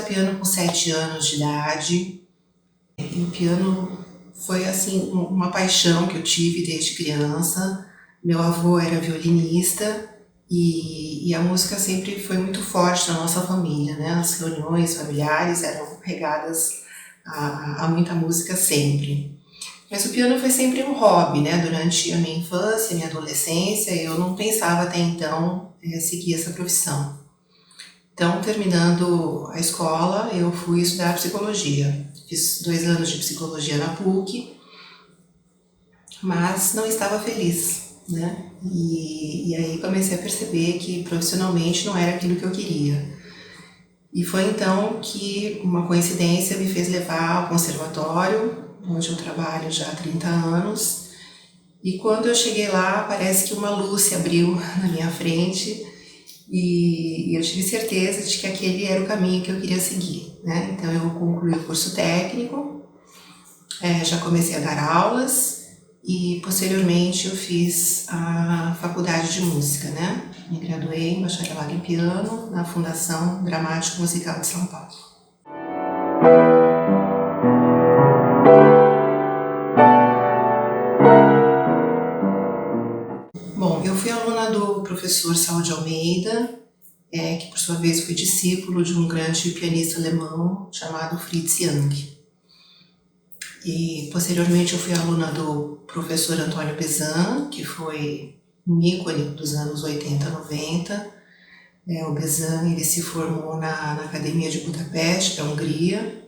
piano com 7 anos de idade. E o piano foi assim uma paixão que eu tive desde criança. Meu avô era violinista e a música sempre foi muito forte na nossa família, né? As reuniões familiares eram regadas a muita música sempre. Mas o piano foi sempre um hobby, né? Durante a minha infância, minha adolescência, eu não pensava até então seguir essa profissão. Então, terminando a escola, eu fui estudar psicologia. Fiz 2 anos de psicologia na PUC, mas não estava feliz, né? E aí comecei a perceber que profissionalmente não era aquilo que eu queria. E foi então que uma coincidência me fez levar ao conservatório, onde eu trabalho já há 30 anos. E quando eu cheguei lá, parece que uma luz se abriu na minha frente e eu tive certeza de que aquele era o caminho que eu queria seguir, né? Então eu concluí o curso técnico, já comecei a dar aulas e posteriormente eu fiz a faculdade de música, né? Me graduei em bacharelado em piano na Fundação Dramático Musical de São Paulo. Bom, eu fui aluna do professor Saul de Almeida, que por sua vez foi discípulo de um grande pianista alemão chamado Fritz Jank. E posteriormente eu fui aluna do professor Antônio Bezan, que foi um ícone dos anos 80, 90. O Bezan ele se formou na Academia de Budapeste, da Hungria,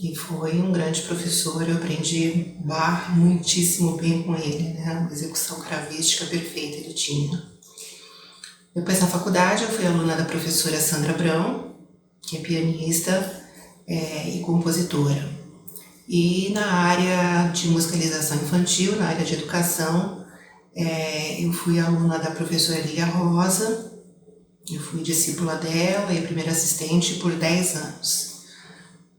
e foi um grande professor. Eu aprendi Bach muitíssimo bem com ele, né? Uma execução cravística perfeita ele tinha. Depois, na faculdade, eu fui aluna da professora Sandra Brão, que é pianista e compositora. E na área de musicalização infantil, na área de educação, eu fui aluna da professora Lília Rosa. Eu fui discípula dela e primeira assistente por 10 anos.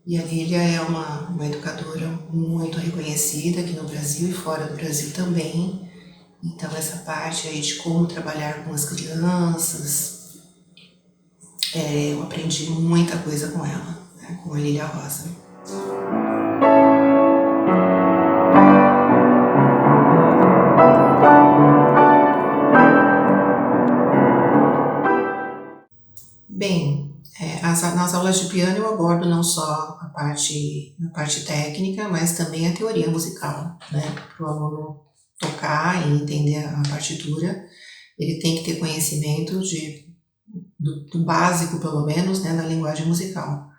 E a Lília é uma educadora muito reconhecida aqui no Brasil e fora do Brasil também. Então essa parte aí de como trabalhar com as crianças, eu aprendi muita coisa com ela, né, com a Lília Rosa. Bem, nas aulas de piano eu abordo não só a parte técnica, mas também a teoria musical, né? Para o aluno tocar e entender a partitura, ele tem que ter conhecimento do básico, pelo menos, né, da linguagem musical.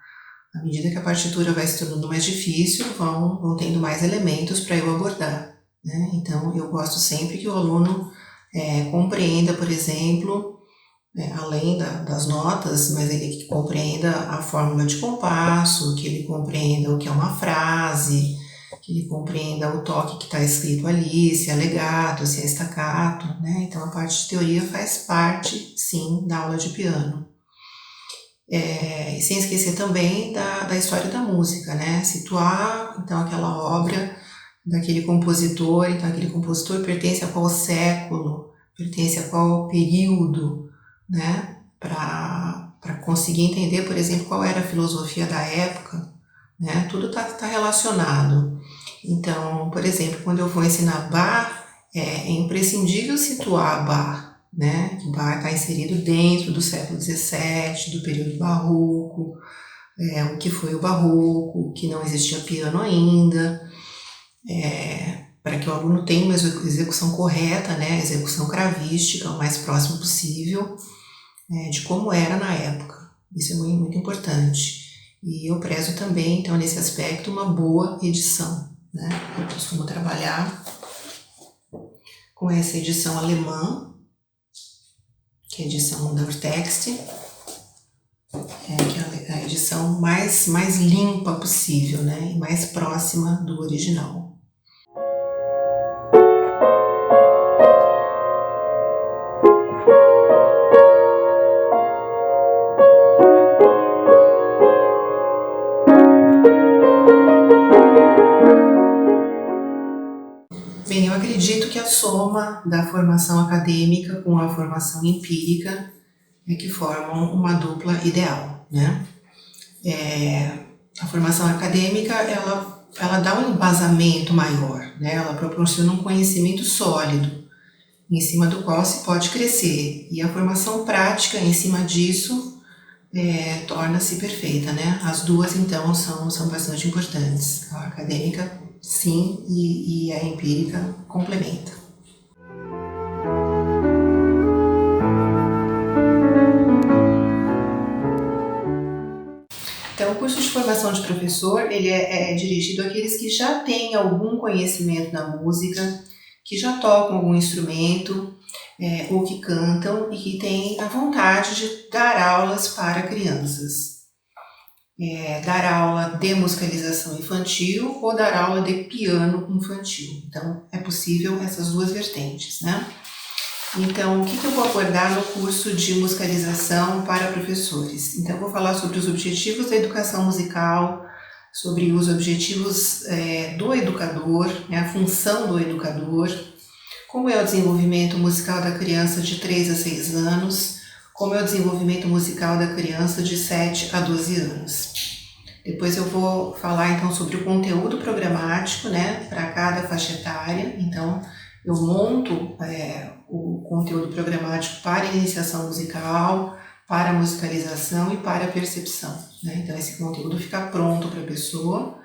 À medida que a partitura vai se tornando mais difícil, vão tendo mais elementos para eu abordar, né? Então, eu gosto sempre que o aluno compreenda, por exemplo, além das notas, mas ele que compreenda a fórmula de compasso, que ele compreenda o que é uma frase, que ele compreenda o toque que está escrito ali, se é legato, se é staccato, né? Então a parte de teoria faz parte, sim, da aula de piano. E sem esquecer também da história da música, né? Situar, então, aquela obra daquele compositor, então aquele compositor pertence a qual século, pertence a qual período, né? Para conseguir entender, por exemplo, qual era a filosofia da época, né? Tudo está relacionado. Então, por exemplo, quando eu vou ensinar Bach, é imprescindível situar Bach, né? Que Bach está inserido dentro do século XVII, do período barroco, o que foi o barroco, que não existia piano ainda, para que o aluno tenha uma execução correta, né? Execução cravística, o mais próximo possível de como era na época. Isso é muito, muito importante. E eu prezo também, então, nesse aspecto, uma boa edição, né? Eu costumo trabalhar com essa edição alemã, que é a edição da Urtext, que é a edição mais limpa possível, né? E mais próxima do original. Bem, eu acredito que a soma da formação acadêmica com a formação empírica é que formam uma dupla ideal, né? A formação acadêmica, ela dá um embasamento maior, né? Ela proporciona um conhecimento sólido, em cima do qual se pode crescer. E a formação prática, em cima disso, torna-se perfeita, né? As duas, então, são bastante importantes. A acadêmica, sim, e a empírica complementa. Então, o curso de formação de professor, ele é dirigido àqueles que já têm algum conhecimento na música, que já tocam algum instrumento, ou que cantam e que têm a vontade de dar aulas para crianças. Dar aula de musicalização infantil ou dar aula de piano infantil. Então, é possível essas duas vertentes, né? Então, o que eu vou abordar no curso de musicalização para professores? Então, eu vou falar sobre os objetivos da educação musical, sobre os objetivos do educador, né, a função do educador, como é o desenvolvimento musical da criança de 3 a 6 anos, como é o desenvolvimento musical da criança de 7 a 12 anos. Depois eu vou falar então sobre o conteúdo programático, né, para cada faixa etária. Então, eu monto o conteúdo programático para iniciação musical, para musicalização e para percepção, né? Então, esse conteúdo fica pronto para a pessoa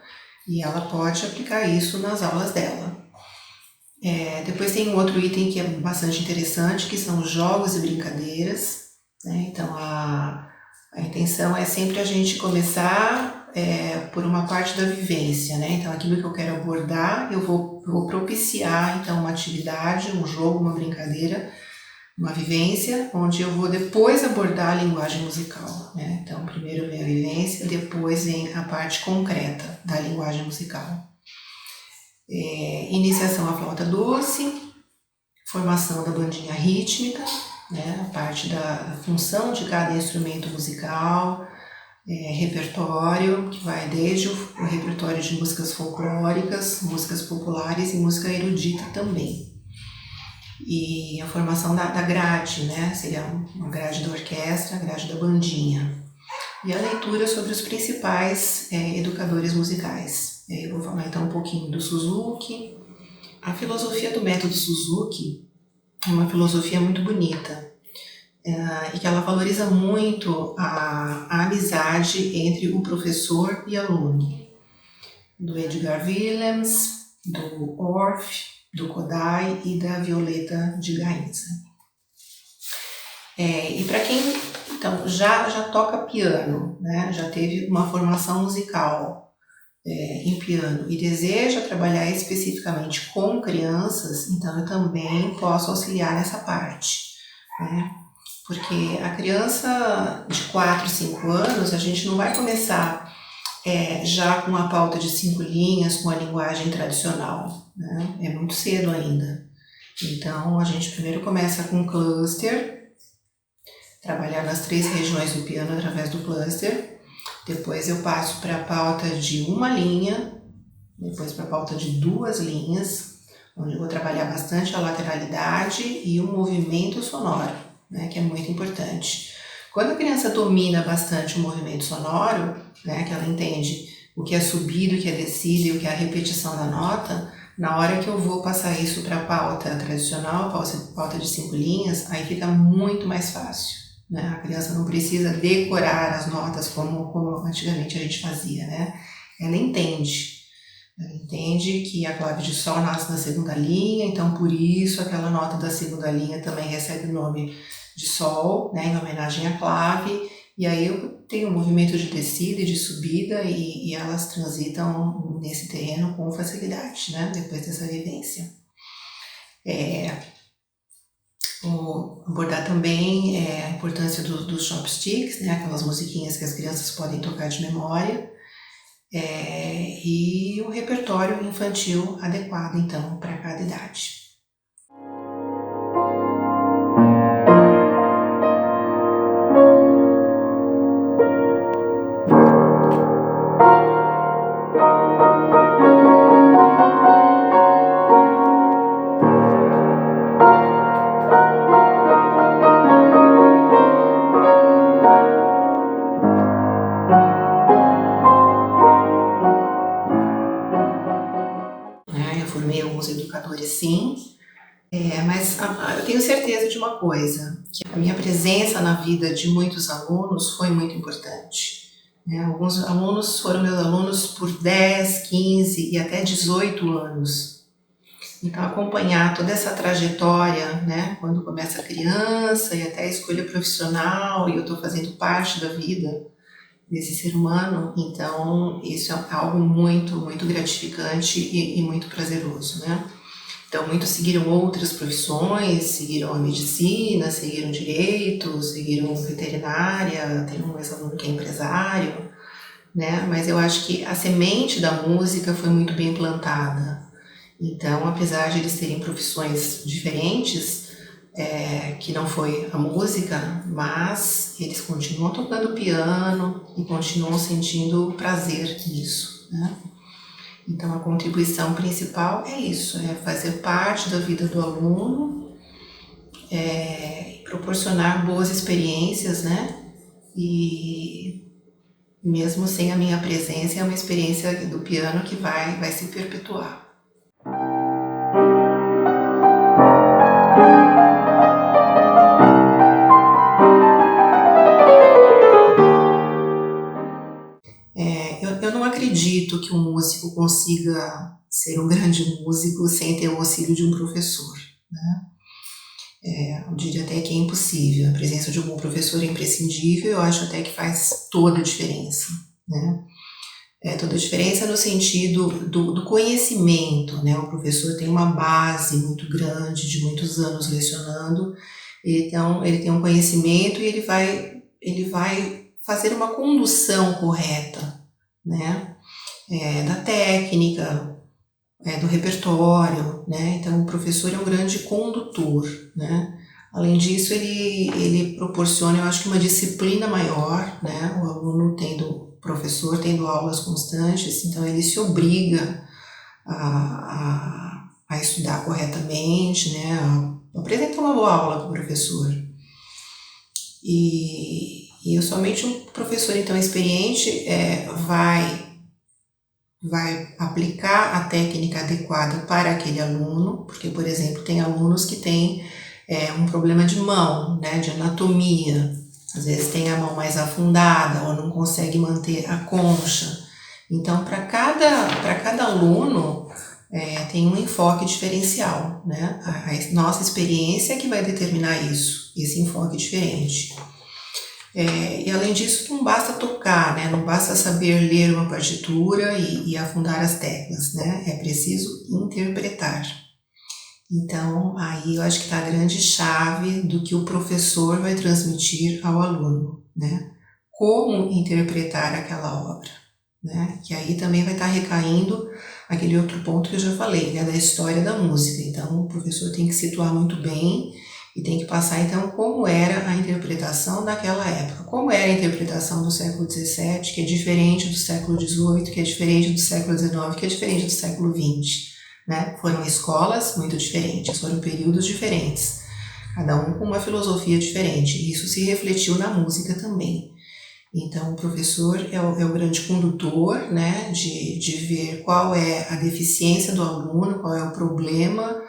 e ela pode aplicar isso nas aulas dela. Depois tem um outro item que é bastante interessante, que são jogos e brincadeiras, né? Então, a intenção é sempre a gente começar por uma parte da vivência, né? Então, aquilo que eu quero abordar, eu vou propiciar, então, uma atividade, um jogo, uma brincadeira, uma vivência, onde eu vou depois abordar a linguagem musical, né? Então, primeiro vem a vivência, depois vem a parte concreta da linguagem musical. Iniciação à flauta doce, formação da bandinha rítmica, né? A parte da função de cada instrumento musical, repertório, que vai desde o repertório de músicas folclóricas, músicas populares e música erudita também. E a formação da grade, né? Seria uma grade da orquestra, a grade da bandinha. E a leitura sobre os principais educadores musicais. Eu vou falar então um pouquinho do Suzuki. A filosofia do método Suzuki é uma filosofia muito bonita, e que ela valoriza muito a amizade entre o professor e aluno, do Edgar Willems, do Orff, do Kodály e da Violeta de Gainza. E para quem então, já toca piano, né, já teve uma formação musical em piano e deseja trabalhar especificamente com crianças, então eu também posso auxiliar nessa parte, né? Porque a criança de 4, 5 anos, a gente não vai começar já com a pauta de 5 linhas, com a linguagem tradicional, né? É muito cedo ainda. Então, a gente primeiro começa com um cluster, trabalhar nas 3 regiões do piano através do cluster. Depois eu passo para a pauta de uma linha, depois para a pauta de 2 linhas, onde eu vou trabalhar bastante a lateralidade e o movimento sonoro, né, que é muito importante. Quando a criança domina bastante o movimento sonoro, né, que ela entende o que é subida, o que é descida e o que é a repetição da nota, na hora que eu vou passar isso para a pauta tradicional, pauta de 5 linhas, aí fica muito mais fácil, né? A criança não precisa decorar as notas como antigamente a gente fazia, né? Ela entende que a clave de Sol nasce na segunda linha, então por isso aquela nota da segunda linha também recebe o nome de Sol, né, em homenagem à clave, e aí eu tenho um movimento de descida e de subida e elas transitam nesse terreno com facilidade, né, depois dessa vivência. Vou abordar também a importância dos chopsticks, né, aquelas musiquinhas que as crianças podem tocar de memória, e o repertório infantil adequado, então, para cada idade. sim, mas eu tenho certeza de uma coisa, que a minha presença na vida de muitos alunos foi muito importante. Né? Alguns alunos foram meus alunos por 10, 15 e até 18 anos. Então, acompanhar toda essa trajetória, né, quando começa a criança e até a escolha profissional, e eu estou fazendo parte da vida desse ser humano, então isso é algo muito, muito gratificante e muito prazeroso, né? Então, muitos seguiram outras profissões, seguiram a medicina, seguiram direito, seguiram veterinária, tem um ex-aluno que é empresário, né? Mas eu acho que a semente da música foi muito bem plantada. Então, apesar de eles terem profissões diferentes, que não foi a música, mas eles continuam tocando piano e continuam sentindo prazer nisso, né? Então, a contribuição principal é isso, é fazer parte da vida do aluno, proporcionar boas experiências, né? E mesmo sem a minha presença, é uma experiência do piano que vai se perpetuar. Eu não acredito que um músico consiga ser um grande músico sem ter o auxílio de um professor, né? Eu diria até que é impossível. A presença de algum professor é imprescindível, eu acho até que faz toda a diferença, né? Toda a diferença no sentido do conhecimento, né? O professor tem uma base muito grande, de muitos anos lecionando, então ele tem um conhecimento e ele vai fazer uma condução correta, né? Da técnica, do repertório, né? Então o professor é um grande condutor, né? Além disso, ele proporciona, eu acho que uma disciplina maior, né? O aluno o professor tendo aulas constantes, então ele se obriga a estudar corretamente, né? A apresentar uma boa aula para o professor. E somente um professor, então, experiente vai aplicar a técnica adequada para aquele aluno, porque, por exemplo, tem alunos que têm um problema de mão, né, de anatomia, às vezes tem a mão mais afundada ou não consegue manter a concha. Então, para cada aluno tem um enfoque diferencial, né? A nossa experiência é que vai determinar isso, esse enfoque diferente. E além disso, não basta tocar, né? Não basta saber ler uma partitura e afundar as teclas, né? É preciso interpretar. Então, aí eu acho que está a grande chave do que o professor vai transmitir ao aluno, né? Como interpretar aquela obra, né? Que aí também vai estar recaindo aquele outro ponto que eu já falei, né? Da história da música. Então, o professor tem que situar muito bem e tem que passar, então, como era a interpretação daquela época. Como era a interpretação do século XVII, que é diferente do século XVIII, que é diferente do século XIX, que é diferente do século XX. Né? Foram escolas muito diferentes, foram períodos diferentes, cada um com uma filosofia diferente, e isso se refletiu na música também. Então, o professor é o grande condutor, né, de ver qual é a deficiência do aluno, qual é o problema,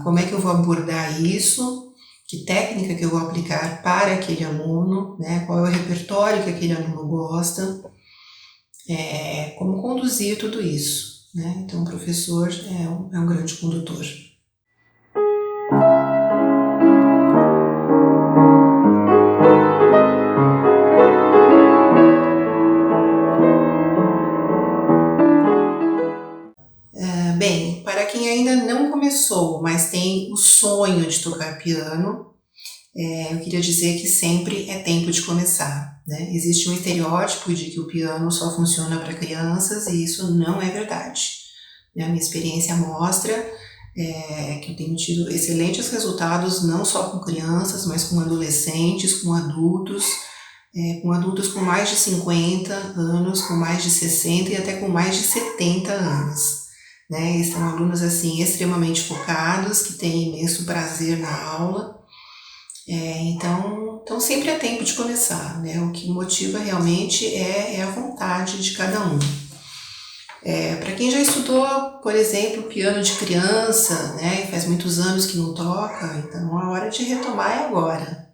como é que eu vou abordar isso, que técnica que eu vou aplicar para aquele aluno, né, qual é o repertório que aquele aluno gosta, como conduzir tudo isso. Né? Então, o professor é um grande condutor. Bem, para quem ainda não começou, mas tem o sonho de tocar piano, eu queria dizer que sempre é tempo de começar. Né? Existe um estereótipo de que o piano só funciona para crianças e isso não é verdade. A minha experiência mostra que eu tenho tido excelentes resultados não só com crianças, mas com adolescentes, com adultos com mais de 50 anos, com mais de 60 e até com mais de 70 anos. Né? E são alunos assim, extremamente focados, que têm imenso prazer na aula. Então sempre é tempo de começar. Né? O que motiva realmente é a vontade de cada um. Para quem já estudou, por exemplo, piano de criança, né, e faz muitos anos que não toca, então a hora de retomar é agora,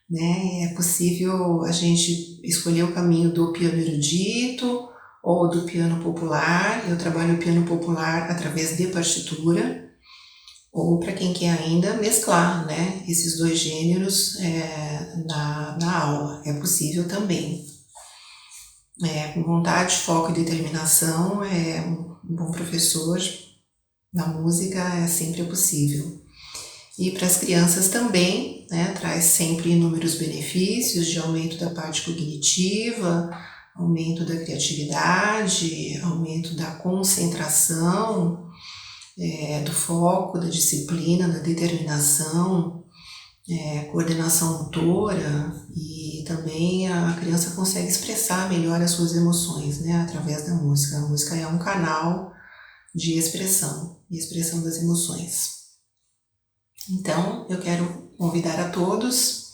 né? É possível a gente escolher o caminho do piano erudito ou do piano popular. Eu trabalho o piano popular através de partitura, ou para quem quer ainda mesclar, né, esses dois gêneros na aula. É possível também. Com vontade, foco e determinação, um bom professor na música sempre é possível. E para as crianças também, né, traz sempre inúmeros benefícios de aumento da parte cognitiva, aumento da criatividade, aumento da concentração, do foco, da disciplina, da determinação, coordenação motora, e também a criança consegue expressar melhor as suas emoções, né, através da música. A música é um canal de expressão das emoções. Então, eu quero convidar a todos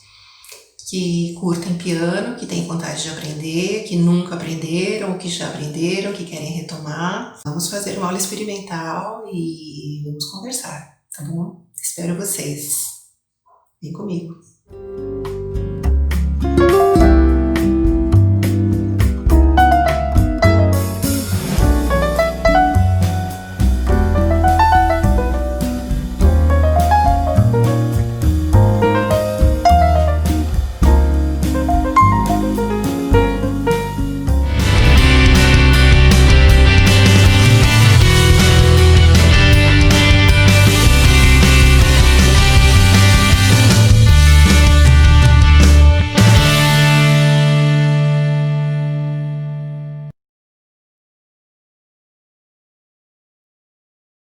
que curtem piano, que têm vontade de aprender, que nunca aprenderam, que já aprenderam, que querem retomar. Vamos fazer uma aula experimental e vamos conversar, tá bom? Espero vocês. Vem comigo.